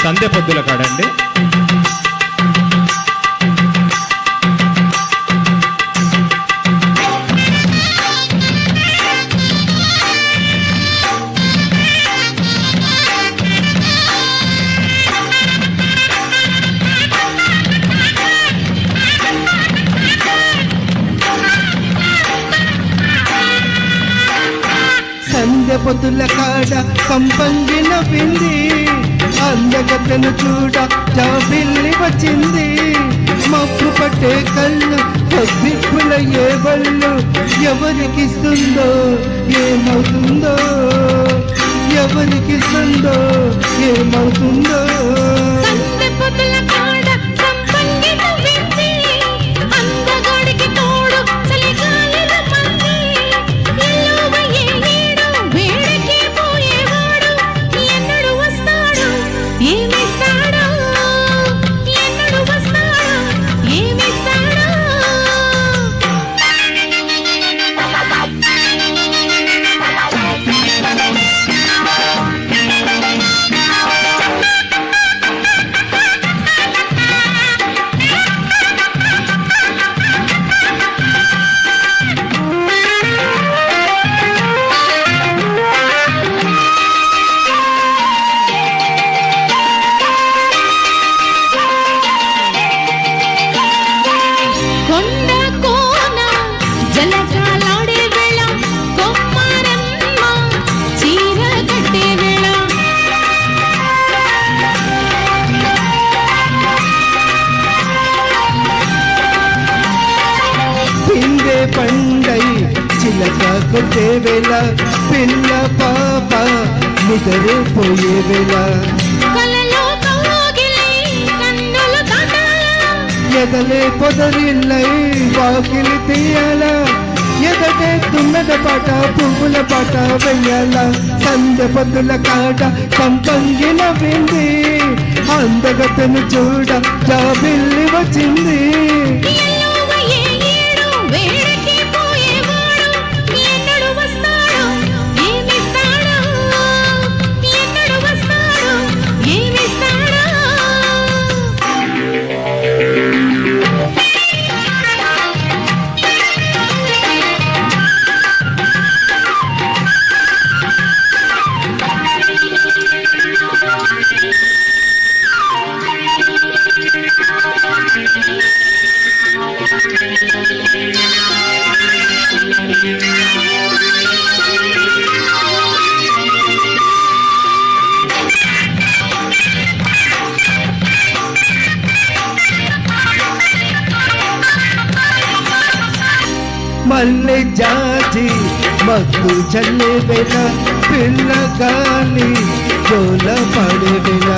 సంధ్య పొద్దుల కాడండి. సంధ్య పొద్దుల కాడ సంపంగిన పిండి అందగతను చూడ జాబిల్లి వచ్చింది. మప్పు పట్టే కళ్ళు దిక్కులయ్యే బళ్ళు ఎవరికిస్తుందో ఏమవుతుందో, ఎవరికిస్తుందో ఏమవుతుందో. పండై చిలక కొట్టే వేళ పిల్ల పాప నిద్రపోయే వేళ ఎదలే పొదరిల్లై వాకిలి తీయాల ఎదటే తున్నద పాట పువ్వుల పాట వెయ్యాల. సంధ్య పొద్దుల కాట సంపంగిన వింది అందగతను చూడ జాబిల్లి వచ్చింది. మల్లె జాజి మత్తు చల్లే వేళ పిల్ల గాలి జోల పడే వేళ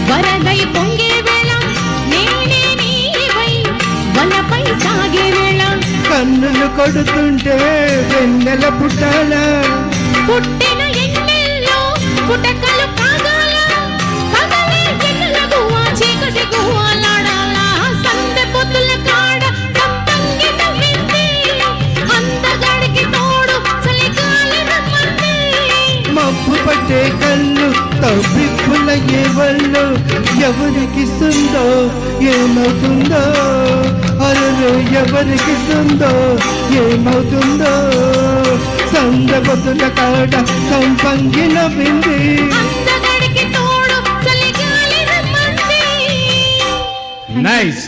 వరదై పొంగే వేళ నేనే నీవై వలపై సాగే వేళ కన్నులు కొడుతుంటే వెన్నెల పుట్టాల పుట్టిన ఎన్నెల్లో పుటకలు కాగాల పగలే ఎన్నెల గువ్వ చీకటి గువ్వలాడాల. సంధ్య పొద్దుల కాడ సంపంగిన వింది అందగాడికి తోడు చలిగాలి రమ్మంది. మబ్బు పట్టే కళ్ళు తవ్విక్కులయ్యే వాళ్ళు ఎవరికిస్తుందో ఏమవుతుందో, అరలు ఎవరికిస్తుందో ఏమవుతుందో. సంధ్య పొద్దుల కాడ సంపంగిన వింది అందగాడికి తోడు చలిగాలి రమ్మంది. నైస్.